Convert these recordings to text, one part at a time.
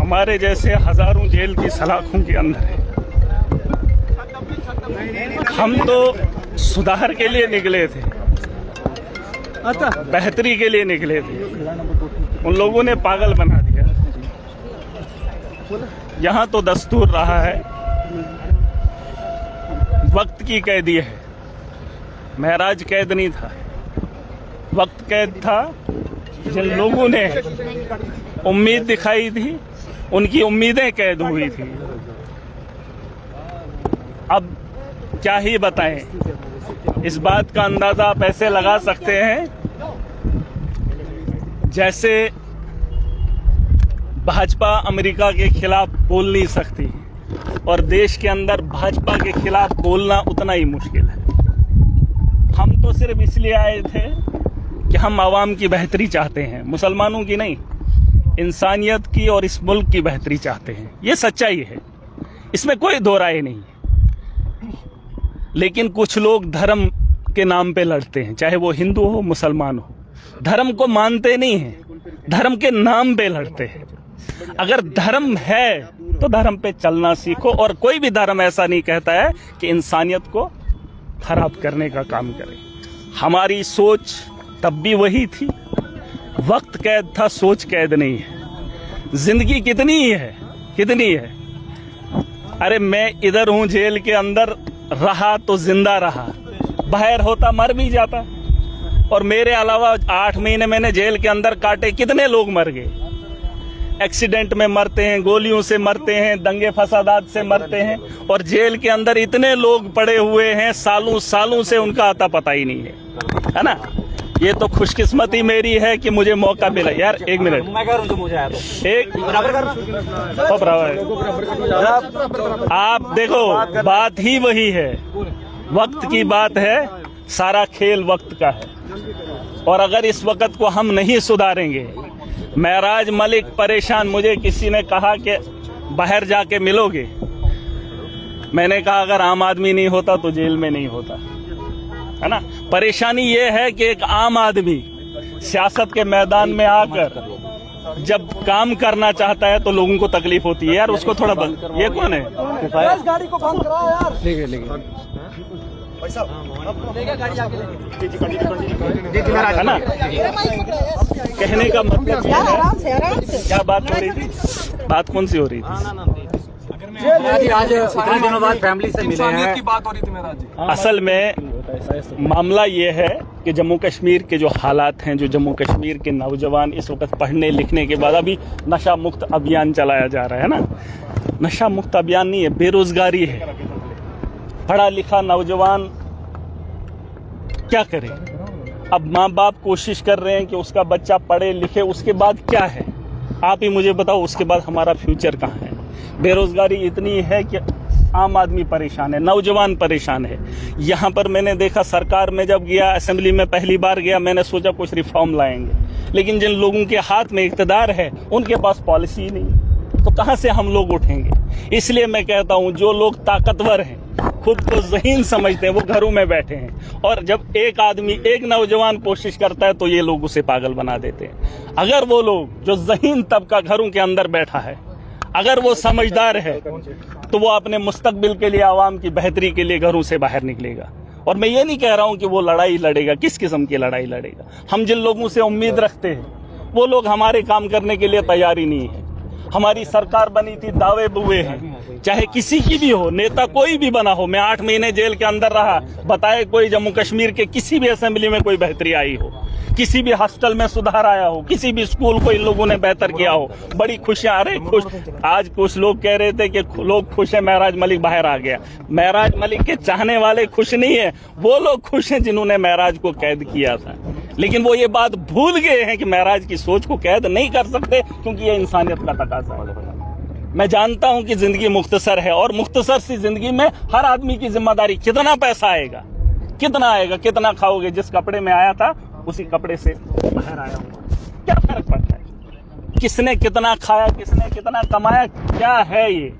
हमारे जैसे हजारों जेल की सलाखों के अंदर है। हम तो सुधार के लिए निकले थे, बेहतरी के लिए निकले थे, उन लोगों ने पागल बना दिया। यहाँ तो दस्तूर रहा है, वक्त की कैदी है। महराज कैद नहीं था, वक्त कैद था। जिन लोगों ने उम्मीद दिखाई थी, उनकी उम्मीदें कैद हुई थी। अब क्या ही बताएं, इस बात का अंदाजा आप ऐसे लगा सकते हैं जैसे भाजपा अमेरिका के खिलाफ बोल नहीं सकती और देश के अंदर भाजपा के खिलाफ बोलना उतना ही मुश्किल है। हम तो सिर्फ इसलिए आए थे कि हम आवाम की बेहतरी चाहते हैं, मुसलमानों की नहीं, इंसानियत की और इस मुल्क की बेहतरी चाहते हैं। ये सच्चाई है, इसमें कोई दो राय नहीं। लेकिन कुछ लोग धर्म के नाम पे लड़ते हैं, चाहे वो हिंदू हो मुसलमान हो, धर्म को मानते नहीं हैं, धर्म के नाम पे लड़ते हैं। अगर धर्म है तो धर्म पे चलना सीखो, और कोई भी धर्म ऐसा नहीं कहता है कि इंसानियत को खराब करने का काम करे। हमारी सोच तब भी वही थी, वक्त कैद था, सोच कैद नहीं है। जिंदगी कितनी है, कितनी है। अरे मैं इधर हूं जेल के अंदर, रहा तो जिंदा रहा, बाहर होता मर भी जाता। और मेरे अलावा 8 महीने मैंने जेल के अंदर काटे, कितने लोग मर गए। एक्सीडेंट में मरते हैं, गोलियों से मरते हैं, दंगे फसादात से मरते हैं, और जेल के अंदर इतने लोग पड़े हुए हैं, सालों सालों से उनका आता पता ही नहीं है ना। ये तो खुशकिस्मती मेरी है कि मुझे मौका मिला। यार एक मिनट, मैं कह रहा हूं, मुझे आया तो एक बराबर कर, आप देखो, बात ही वही है, वक्त की बात है, सारा खेल वक्त का है। और अगर इस वक्त को हम नहीं सुधारेंगे, महराज मलिक परेशान, मुझे किसी ने कहा कि बाहर जाके मिलोगे, मैंने कहा अगर आम आदमी नहीं होता तो जेल में नहीं होता, है ना। परेशानी ये है कि एक आम आदमी सियासत के मैदान में आकर जब काम करना चाहता है तो लोगों को तकलीफ होती है। यार उसको थोड़ा बंद, ये कौन है, गाड़ी को बंद कराओ यार। है ना, कहने का मतलब क्या बात हो रही थी, बात कौन सी हो रही थी। आज इतने दिनों बाद फैमिली से मिले हैं, की बात हो रही थी मेरा जी। असल में मामला ये है कि जम्मू कश्मीर के जो हालात हैं, जो जम्मू कश्मीर के नौजवान इस वक्त पढ़ने लिखने के बाद, अभी नशा मुक्त अभियान चलाया जा रहा है ना, नशा मुक्त अभियान नहीं है, बेरोजगारी है। पढ़ा लिखा नौजवान क्या करे। अब माँ बाप कोशिश कर रहे हैं कि उसका बच्चा पढ़े लिखे, उसके बाद क्या है आप ही मुझे बताओ, उसके बाद हमारा फ्यूचर कहाँ है। बेरोजगारी इतनी है कि आम आदमी परेशान है, नौजवान परेशान है। यहाँ पर मैंने देखा, सरकार में जब गया, असेंबली में पहली बार गया, मैंने सोचा कुछ रिफॉर्म लाएंगे, लेकिन जिन लोगों के हाथ में इक़्तिदार है उनके पास पॉलिसी ही नहीं, तो कहाँ से हम लोग उठेंगे। इसलिए मैं कहता हूँ, जो लोग ताकतवर हैं, खुद को ज़हीन समझते हैं, वो घरों में बैठे हैं, और जब एक आदमी, एक नौजवान कोशिश करता है तो ये लोग उसे पागल बना देते हैं। अगर वो लोग जो ज़हीन तबका घरों के अंदर बैठा है, अगर वो समझदार है, तो वो अपने मुस्तकबिल के लिए, आवाम की बेहतरी के लिए घरों से बाहर निकलेगा। और मैं ये नहीं कह रहा हूं कि वो लड़ाई लड़ेगा, किस किस्म की लड़ाई लड़ेगा। हम जिन लोगों से उम्मीद रखते हैं, वो लोग हमारे काम करने के लिए तैयार ही नहीं है। हमारी सरकार बनी थी, दावे बुए हैं, चाहे किसी की भी हो, नेता कोई भी बना हो। मैं 8 महीने जेल के अंदर रहा, बताए कोई जम्मू कश्मीर के किसी भी असेंबली में कोई बेहतरी आई हो, किसी भी हॉस्टल में सुधार आया हो, किसी भी स्कूल को इन लोगों ने बेहतर किया हो, बड़ी खुशियां। अरे खुश, आज कुछ लोग कह रहे थे कि लोग खुश हैं, महराज मलिक बाहर आ गया। महराज मलिक के चाहने वाले खुश नहीं है, वो लोग खुश हैं जिन्होंने महराज को कैद किया था। लेकिन वो ये बात भूल गए हैं कि महराज की सोच को कैद नहीं कर सकते, क्योंकि ये इंसानियत का तकाजा है। मैं जानता हूं कि जिंदगी मुख्तसर है, और मुख्तसर सी जिंदगी में हर आदमी की जिम्मेदारी, कितना पैसा आएगा, कितना आएगा, कितना खाओगे। जिस कपड़े में आया था उसी कपड़े से बाहर आया हूँ, क्या फर्क पड़ता है। किसने कितना खाया, किसने कितना कमाया, क्या है ये।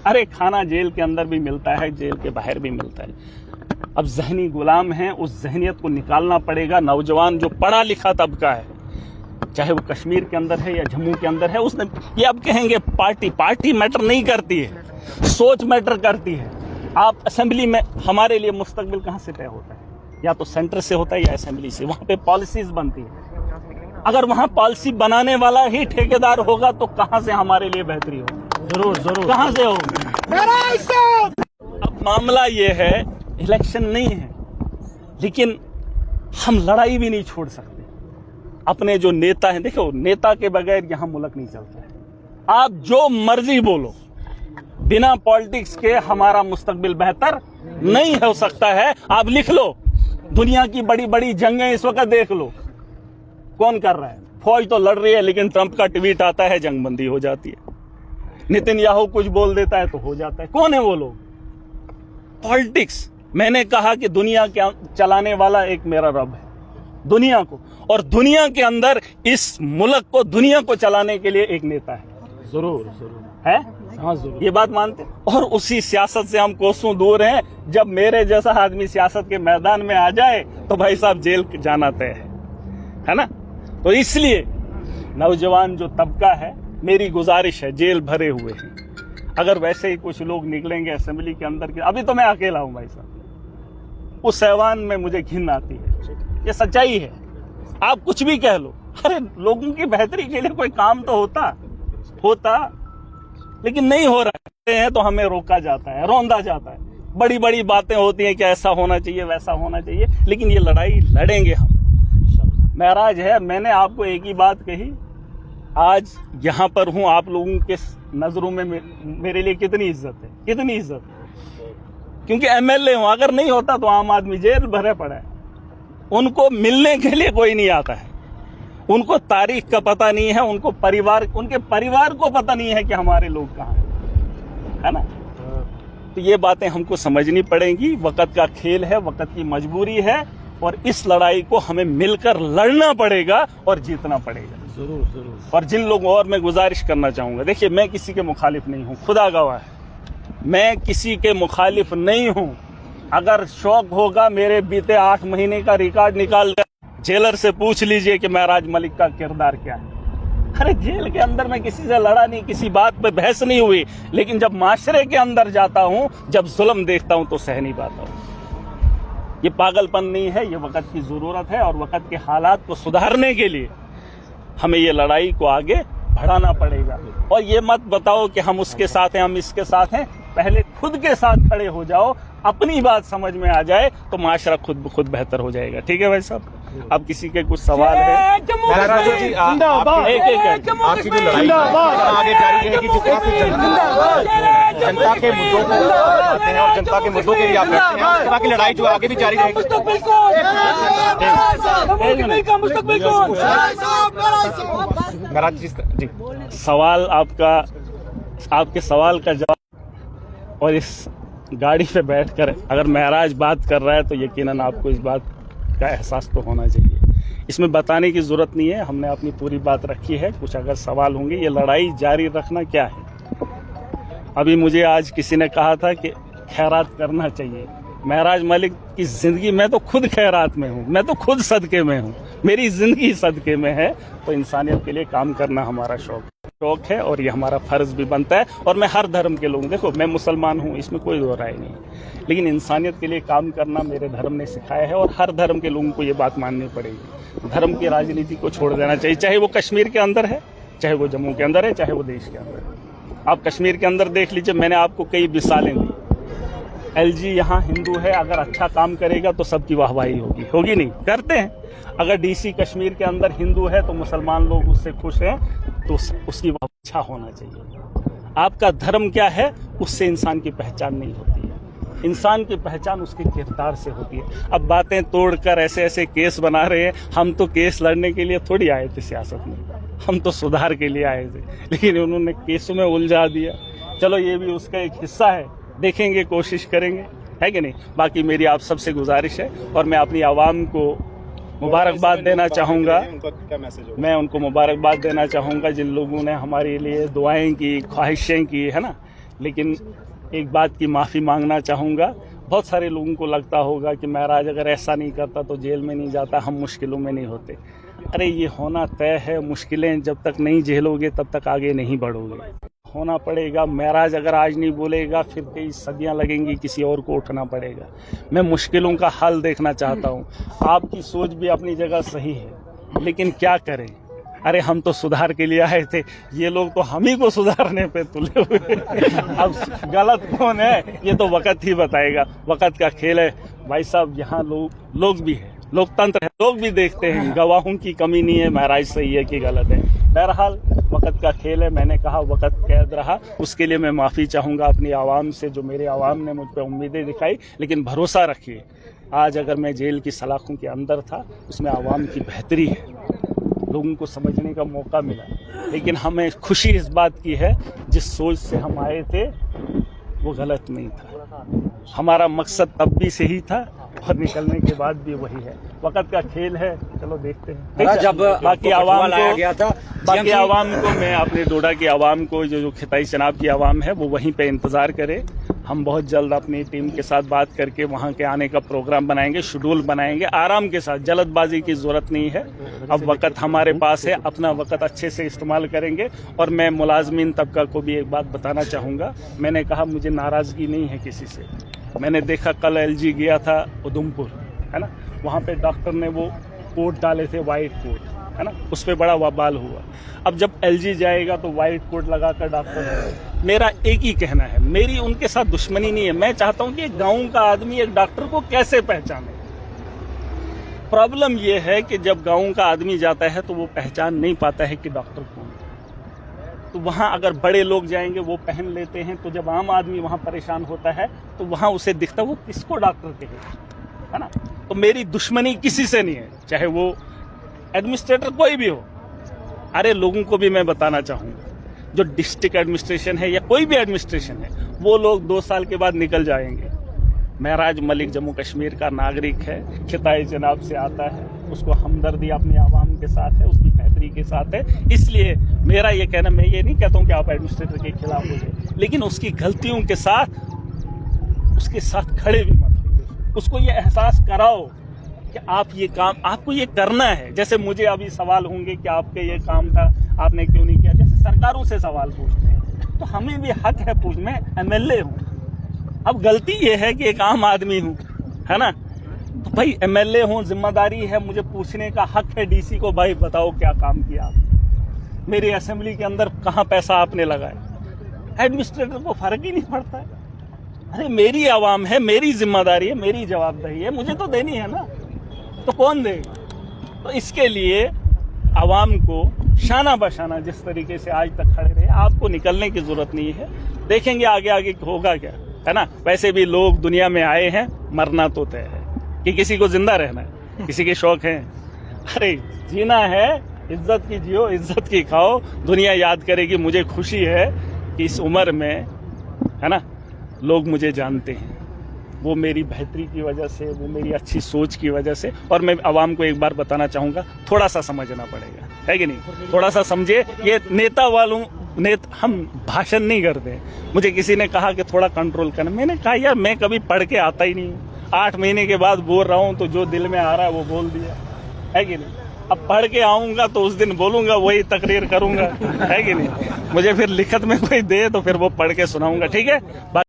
अरे खाना जेल के अंदर भी मिलता है, जेल के बाहर भी मिलता है। अब जहनी गुलाम हैं, उस जहनियत को निकालना पड़ेगा। नौजवान जो पढ़ा लिखा तबका है, चाहे वो कश्मीर के अंदर है या जम्मू के अंदर है, उसने ये अब कहेंगे पार्टी मैटर नहीं करती है, सोच मैटर करती है। आप असेंबली में, हमारे लिए मुस्तकबिल कहाँ से तय होता है? या तो सेंटर से होता है या असेंबली से। वहां पे पॉलिसीज बनती है। अगर वहां पॉलिसी बनाने वाला ही ठेकेदार होगा तो कहां से हमारे लिए बेहतरी होगी? जरूर कहां से होगी? अब मामला ये है, इलेक्शन नहीं है, लेकिन हम लड़ाई भी नहीं छोड़ सकते। अपने जो नेता हैं, देखो नेता के बगैर यहां मुल्क नहीं चलता है। आप जो मर्जी बोलो, बिना पॉलिटिक्स के हमारा मुस्तकबिल बेहतर नहीं हो सकता है। आप लिख लो, दुनिया की बड़ी बड़ी जंगें इस वक्त देख लो, कौन कर रहा है? फौज तो लड़ रही है, लेकिन ट्रंप का ट्वीट आता है, जंगबंदी हो जाती है। नेतन्याहू कुछ बोल देता है तो हो जाता है। कौन है वो लोग? पॉलिटिक्स। मैंने कहा कि दुनिया के चलाने वाला एक मेरा रब है, दुनिया को, और दुनिया के अंदर इस मुल्क को, दुनिया को चलाने के लिए एक नेता है। जरूर है, हाँ जरूर, ये बात मानते हैं। और उसी सियासत से हम कोसों दूर हैं। जब मेरे जैसा आदमी सियासत के मैदान में आ जाए तो भाई साहब जेल जाना तय है ना। तो इसलिए नौजवान जो तबका है, मेरी गुजारिश है, जेल भरे हुए हैं, अगर वैसे ही कुछ लोग निकलेंगे असेंबली के अंदर के, अभी तो मैं अकेला हूं भाई साहब, उस ऐवान में मुझे घिन आती है। ये सच्चाई है। आप कुछ भी कह लो, अरे लोगों की बेहतरी के लिए कोई काम तो होता, लेकिन नहीं हो रहा है तो हमें रोका जाता है, रौंदा जाता है। बड़ी बड़ी बातें होती हैं कि ऐसा होना चाहिए, वैसा होना चाहिए, लेकिन ये लड़ाई लड़ेंगे हम। महराज है, मैंने आपको एक ही बात कही, आज यहां पर हूं, आप लोगों के नजरों में मेरे लिए कितनी इज्जत है, कितनी इज्जत है, क्योंकि एमएलए हूं। अगर नहीं होता तो आम आदमी जेल भरे पड़ा है। उनको मिलने के लिए कोई नहीं आता है, उनको तारीख का पता नहीं है, उनके परिवार को पता नहीं है कि हमारे लोग कहाँ हैं, है ना। तो ये बातें हमको समझनी पड़ेंगी। वक्त का खेल है, वक्त की मजबूरी है, और इस लड़ाई को हमें मिलकर लड़ना पड़ेगा और जीतना पड़ेगा। जरूर। और जिन लोगों, और मैं गुजारिश करना चाहूंगा, देखिए मैं किसी के मुखालिफ नहीं हूं, खुदा गवाह है, मैं किसी के मुखालिफ नहीं हूं। अगर शौक होगा, मेरे बीते 8 महीने का रिकॉर्ड निकाल कर जेलर से पूछ लीजिए कि महराज मलिक का किरदार क्या है। अरे जेल के अंदर मैं किसी से लड़ा नहीं, किसी बात पे बहस नहीं हुई, लेकिन जब माशरे के अंदर जाता हूं, जब जुल्म देखता हूं तो सह नहीं पाता हूं। ये पागलपन नहीं है, ये वक्त की जरूरत है, और वक्त के हालात को सुधारने के लिए हमें ये लड़ाई को आगे बढ़ाना पड़ेगा। और ये मत बताओ कि हम उसके साथ हैं, हम इसके साथ हैं। पहले खुद के साथ खड़े हो जाओ, अपनी बात समझ में आ जाए तो माशरा खुद ब खुद बेहतर हो जाएगा। ठीक है भाई साहब, अब किसी के कुछ सवाल है? आपकी जो लड़ाई आगे जारी रहेगी, जिस तरह से जनता के मुद्दों को उठाते हैं और जनता के मुद्दों के लिए आप लड़ते हैं, उसके बाकी लड़ाई जो आगे भी जारी रहेगी। जी, सवाल आपके सवाल का जवाब, और इस गाड़ी पे बैठकर अगर महराज बात कर रहा है तो यकीनन आपको इस बात का एहसास तो होना चाहिए। इसमें बताने की जरूरत नहीं है, हमने अपनी पूरी बात रखी है। कुछ अगर सवाल होंगे, ये लड़ाई जारी रखना क्या है। अभी मुझे आज किसी ने कहा था कि खैरात करना चाहिए। महराज मलिक की जिंदगी, मैं तो खुद खैरात में हूँ, मैं तो खुद सदके में हूँ, मेरी जिंदगी सदके में है। तो इंसानियत के लिए काम करना हमारा शौक है, और ये हमारा फर्ज भी बनता है। और मैं हर धर्म के लोगों, देखो मैं मुसलमान हूँ, इसमें कोई दो राय नहीं, लेकिन इंसानियत के लिए काम करना मेरे धर्म ने सिखाया है, और हर धर्म के लोगों को ये बात माननी पड़ेगी। धर्म की राजनीति को छोड़ देना चाहिए, चाहे वो कश्मीर के अंदर है, चाहे वो जम्मू के अंदर है, चाहे वो देश के अंदर है। आप कश्मीर के अंदर देख लीजिए, मैंने आपको कई मिसालें दी। एलजी यहाँ हिंदू है, अगर अच्छा काम करेगा तो सबकी वाहवाही होगी नहीं, करते हैं। अगर डीसी कश्मीर के अंदर हिंदू है तो मुसलमान लोग उससे खुश हैं, तो उसकी अच्छा होना चाहिए। आपका धर्म क्या है, उससे इंसान की पहचान नहीं होती है। इंसान की पहचान उसके किरदार से होती है। अब बातें तोड़कर ऐसे ऐसे केस बना रहे हैं। हम तो केस लड़ने के लिए थोड़ी आए थे सियासत में, हम तो सुधार के लिए आए थे, लेकिन उन्होंने केसों में उलझा दिया। चलो ये भी उसका एक हिस्सा है, देखेंगे, कोशिश करेंगे, है कि नहीं। बाकी मेरी आप सबसे गुजारिश है, और मैं अपनी आवाम को मुबारकबाद देना चाहूँगा। मैं उनको मुबारकबाद देना चाहूँगा जिन लोगों ने हमारे लिए दुआएं की, ख्वाहिशें की, है ना। लेकिन एक बात की माफ़ी मांगना चाहूँगा। बहुत सारे लोगों को लगता होगा कि महराज अगर ऐसा नहीं करता तो जेल में नहीं जाता, हम मुश्किलों में नहीं होते। अरे ये होना तय है, मुश्किलें जब तक नहीं झेलोगे तब तक आगे नहीं बढ़ोगे। होना पड़ेगा। महराज अगर आज नहीं बोलेगा फिर कई सदियां लगेंगी, किसी और को उठना पड़ेगा। मैं मुश्किलों का हल देखना चाहता हूँ। आपकी सोच भी अपनी जगह सही है, लेकिन क्या करें। अरे हम तो सुधार के लिए आए थे, ये लोग तो हम ही को सुधारने पे तुले हुए। अब गलत कौन है ये तो वक्त ही बताएगा। वक्त का खेल है भाई साहब। यहाँ लोग भी है, लोकतंत्र है, लोग भी देखते हैं। गवाहों की कमी नहीं है, महराज सही है कि गलत है। बहरहाल वक्त का खेल है। मैंने कहा वक्त कैद रहा, उसके लिए मैं माफ़ी चाहूँगा अपनी आवाम से, जो मेरे आवाम ने मुझ पर उम्मीदें दिखाई। लेकिन भरोसा रखिए, आज अगर मैं जेल की सलाखों के अंदर था, उसमें आवाम की बेहतरी है, लोगों को समझने का मौका मिला। लेकिन हमें खुशी इस बात की है, जिस सोच से हम आए थे वो गलत नहीं था। हमारा मकसद तब भी सही था और निकलने के बाद भी वही है। वक्त का खेल है, चलो देखते हैं। जब बाकी आवाम लाया गया था, बाकी आवाम को मैं अपने डोडा की आवाम को, जो खिताई चनाब की आवाम है, वो वहीं पे इंतज़ार करे। हम बहुत जल्द अपनी टीम के साथ बात करके वहाँ के आने का प्रोग्राम बनाएंगे, शेड्यूल बनाएंगे, आराम के साथ। जल्दबाजी की ज़रूरत नहीं है। अब वक्त हमारे पास है, अपना वक्त अच्छे से इस्तेमाल करेंगे। और मैं मुलाजमीन तबका को भी एक बात बताना चाहूँगा। मैंने कहा मुझे नाराज़गी नहीं है किसी से। मैंने देखा कल एलजी गया था उधमपुर, है ना, वहाँ पे डॉक्टर ने वो कोट डाले थे, वाइट कोट, है ना, उस पर बड़ा बवाल हुआ। अब जब एलजी जाएगा तो वाइट कोट लगाकर डॉक्टर, मेरा एक ही कहना है, मेरी उनके साथ दुश्मनी नहीं है। मैं चाहता हूँ कि गाँव का आदमी एक डॉक्टर को कैसे पहचाने। प्रॉब्लम ये है कि जब गाँव का आदमी जाता है तो वो पहचान नहीं पाता है कि डॉक्टर कौन है। तो वहाँ अगर बड़े लोग जाएंगे वो पहन लेते हैं, तो जब आम आदमी वहाँ परेशान होता है तो वहाँ उसे दिखता वो किसको डॉक्टर कहे, है ना। तो मेरी दुश्मनी किसी से नहीं है, चाहे वो एडमिनिस्ट्रेटर कोई भी हो। अरे लोगों को भी मैं बताना चाहूँगा, जो डिस्ट्रिक्ट एडमिनिस्ट्रेशन है या कोई भी एडमिनिस्ट्रेशन है, वो लोग 2 साल के बाद निकल जाएंगे। महराज मलिक जम्मू कश्मीर का नागरिक है, खिताई जनाब से आता है, उसको हमदर्दी अपनी आवाम के साथ है, उसकी बेहतरी के साथ है। इसलिए मेरा ये कहना, मैं ये नहीं कहता हूँ कि आप एडमिनिस्ट्रेटर के खिलाफ हो जाए, लेकिन उसकी गलतियों के साथ उसके साथ खड़े भी मत होइए। उसको ये एहसास कराओ कि आप ये काम, आपको ये करना है। जैसे मुझे अभी सवाल होंगे कि आपके ये काम था, आपने क्यों नहीं किया, जैसे सरकारों से सवाल पूछते हैं, तो हमें भी हक है पूछ। मैं एमएलए हूँ, अब गलती ये है कि एक आम आदमी हूँ, है ना, तो भाई एमएलए हूँ, जिम्मेदारी है, मुझे पूछने का हक है डीसी को, भाई बताओ क्या काम किया आपने, मेरी असेंबली के अंदर कहाँ पैसा आपने लगाया। एडमिनिस्ट्रेटर को फर्क ही नहीं पड़ता है। अरे मेरी आवाम है, मेरी जिम्मेदारी है, मेरी जवाबदेही है, मुझे तो देनी है ना, तो कौन देगा। तो इसके लिए आवाम को शाना बशाना जिस तरीके से आज तक खड़े रहे, आपको निकलने की जरूरत नहीं है। देखेंगे आगे आगे होगा क्या, है ना। वैसे भी लोग दुनिया में आए हैं, मरना तो तय है, कि किसी को जिंदा रहना है, किसी के शौक हैं। अरे जीना है, इज्जत की जियो, इज्जत की खाओ, दुनिया याद करेगी। मुझे खुशी है कि इस उम्र में, है ना, लोग मुझे जानते हैं, वो मेरी बेहतरी की वजह से, वो मेरी अच्छी सोच की वजह से। और मैं आवाम को एक बार बताना चाहूँगा, थोड़ा सा समझना पड़ेगा, है कि नहीं। थोड़ा सा समझे। ये नेता वालों हम भाषण नहीं करते। मुझे किसी ने कहा कि थोड़ा कंट्रोल करना, मैंने कहा यार मैं कभी पढ़ के आता ही नहीं हूँ, 8 महीने के बाद बोल रहा हूँ, तो जो दिल में आ रहा है वो बोल दिया, है कि नहीं। अब पढ़ के आऊंगा तो उस दिन बोलूंगा, वही तकरीर करूंगा, है कि नहीं। मुझे फिर लिखत में कोई दे तो फिर वो पढ़ के सुनाऊंगा, ठीक है।